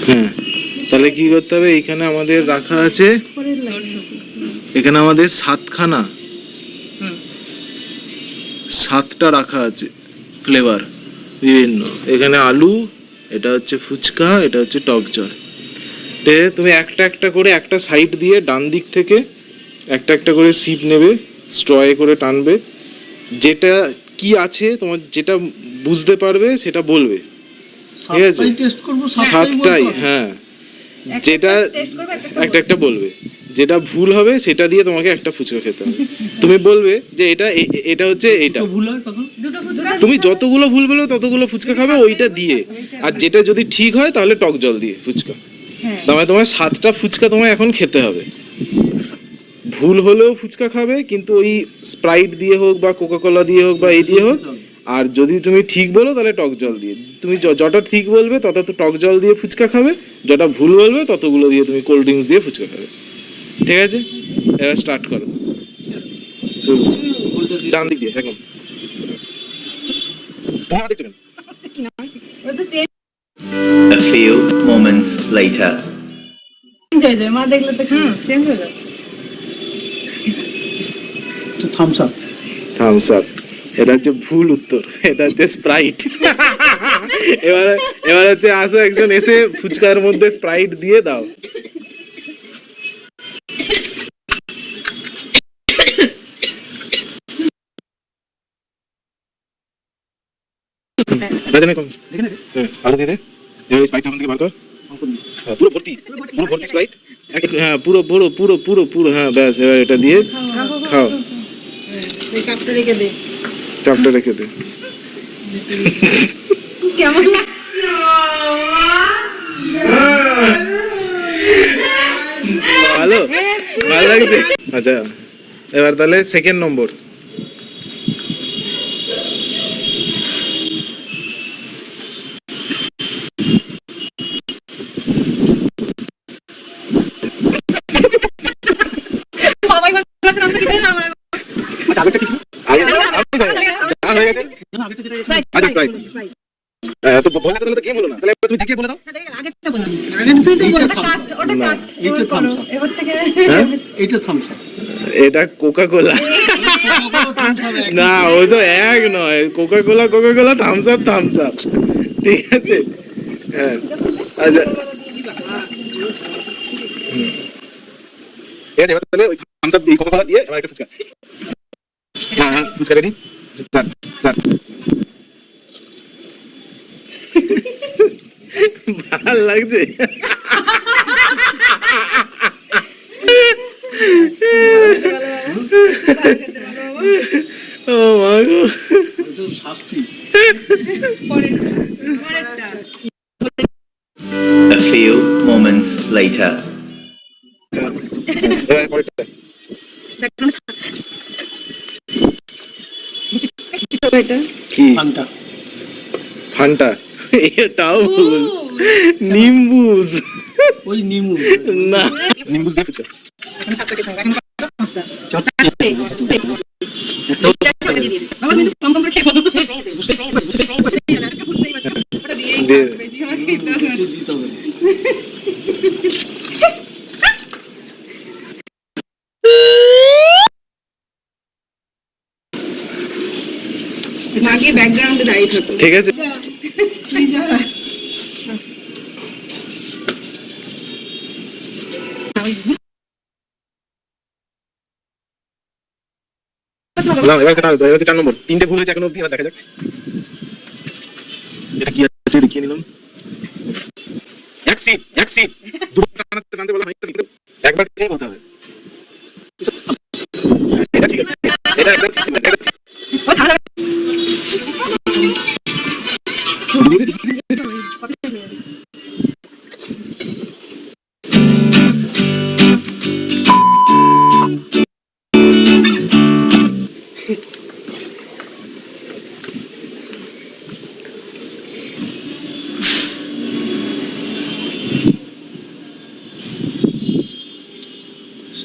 হ্যাঁ, তাহলে কি করতে হবে, এখানে আমাদের রাখা আছে, এখানে আমাদের 7টা রাখা আছে ফ্লেভার বিভিন্ন। এখানে আলু, এটা হচ্ছে ফুচকা, এটা হচ্ছে টক জল। তুমি একটা একটা করে একটা সাইড দিয়ে ডান দিক থেকে একটা একটা করে সিপ নেবে, স্ট্রয়ে করে টানবে, যেটা কি আছে তোমার যেটা বুঝতে পারবে সেটা বলবে, ঠিক আছে? 7টাই, হ্যাঁ, যেটা একটা একটা বলবে, যেটা ভুল হবে সেটা দিয়ে তোমাকে একটা ফুচকা খেতে হবে। তুমি বলবে যে এটা এটা হচ্ছে এটা, তুমি যতগুলো ভুল বলবে ততগুলো ফুচকা খাবে ওইটা দিয়ে, আর যেটা যদি ঠিক হয় তাহলে টক জল দিয়ে ফুচকা। তোমার 7টা ফুচকা তোমায় এখন খেতে হবে। ভুল হলেও ফুচকা খাবে, কিন্তু ওই স্প্রাইট দিয়ে হোক বা কোকাকোলা দিয়ে হোক বা এই দিয়ে হোক। আর যদি তুমি ঠিক বলো তাহলে টক জল দিয়ে, তুমি যটা ঠিক বলবে তত তো টক জল দিয়ে ফুচকা খাবে, যটা ভুল বলবে ততগুলো দিয়ে তুমি কোল্ড ড্রিঙ্কস দিয়ে ফুচকা খাবে, ঠিক আছে? এবার স্টার্ট করো, শুরু। ডান দিক দিয়ে দেখুন, তোমার দেখছো কেন? A few moments later. মা দেখলে তো চেঞ্জ হয়ে যাবে। থামস আপ, থামস আপ, এটা হচ্ছে ভুল উত্তর, এটা হচ্ছে স্প্রাইট। এবারে এবার হচ্ছে আসো একজন এসে ফুচকার মধ্যে স্প্রাইট দিয়ে দাও। আলু দিয়ে দে, স্প্রাইট আমার থেকে বার কর, পুরো ভর্তি, পুরো ভর্তি স্প্রাইট, হ্যাঁ পুরো পুরো পুরো পুরো পুরো, হ্যাঁ ব্যাস, এবার এটা দিয়ে খাও। এই কাপটা রেখে দে, কাপটা রেখে দে। কেমন লাগছে ভালো, ভালো লাগছে। আচ্ছা, এবার তাহলে সেকেন্ড নম্বর। তো বললে তো গেম হলো না, তাহলে তুমি দেখিয়ে বলে দাও। আগেরটা বললাম, আগের তুই তো বললি কাট, ওটা কাট, এইটা থামস আপ, এবার থেকে এইটা থামস আপ, এটা কোকা কোলা। না, ও তো এক নয়, Coca Cola Coca Cola, Thums Up Thums Up, ঠিক আছে? হ্যাঁ, আচ্ছা, ঠিক আছে, এবার তাহলে ওই থামস আপ দিয়ে কোকা কোলা দিয়ে এবার একটা ফুচকা। হ্যাঁ হ্যাঁ, ফুচকা রেডি, স্টার্ট স্টার্ট। ভাল লাগছে। ও মা গো, শাস্তি। A few moments later. এবার পরেরটা। কি? ফান্টা। ফান্টা, এটাও ভুল। নিম্বুস। ওই নিমু না, নিম্বুস দিয়ে ফুচকা। দিতে হবে। মাকে ব্যাকগ্রাউন্ডে দাঁড়িয়ে থাকো, ঠিক আছে? না, এবার 4 নম্বর। 3টে ভুল হয়েছে এখনো অব্দি, এবার দেখা যাক এটা কি আছে, দেখিয়ে নিলাম। এক সিট দুটো টানতে বলা হয়, একবার থেকেই বলতে হবে। এটা ঠিক আছে, এটা একদম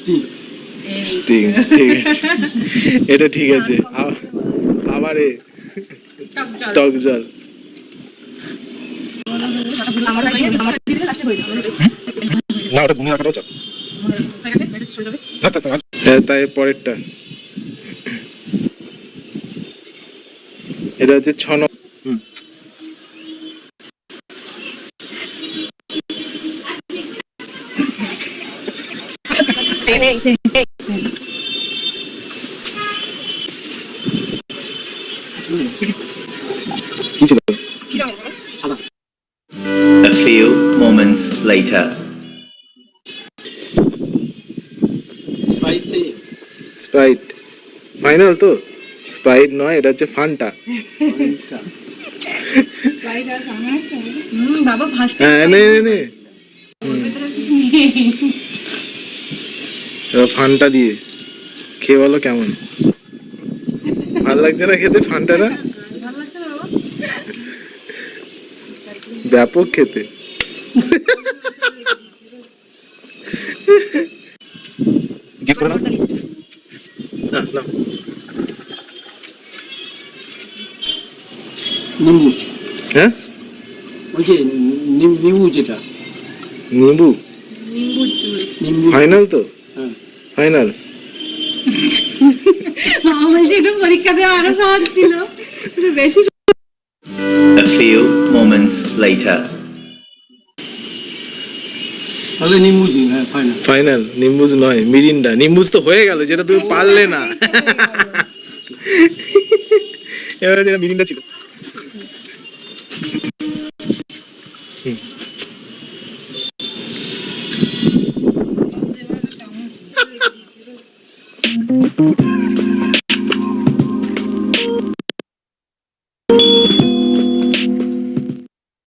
ঠিক, স্টিং, ঠিক আছে, এটা ঠিক আছে। আবার টক জল। না ওটা ঘুমিয়ে রাখাটাও চাপ। তাই পরেরটা এটা হচ্ছে 6 নম্বর। কি ছিল? A few moments later. Sprite final তো? স্প্রাইট নয়, এটা হচ্ছে ফান্টা। বাবা ভাসতে হ্যাঁ নে নে নে কিছু নেই। এবার ফান্টা দিয়ে খেয়ে বলো কেমন ভালো লাগছে না খেতে ফান্টাটা? ভালো লাগছে না বাবা? ব্যাপক খেতে। গেস করে নাও। না না নিম্বু, হ্যাঁ ওই যে নিম্বু যেটা, নিম্বু নিম্বু চুল। নিম্বু। ফাইনাল তো? হ্যাঁ, ফাইনাল বাবা বলছে এটা পরীক্ষা দেওয়া আরো সহজ ছিল, কিন্তু বেশি A few moments later. তাহলে নিম্বুজি, হ্যাঁ ফাইনাল। ফাইনাল নিম্বুজ নয়, মিরিন্ডা। নিম্বুজ তো হয়ে গেল, যেটা তুমি পারলে না। এবারে যেটা মিরিন্ডা ছিল।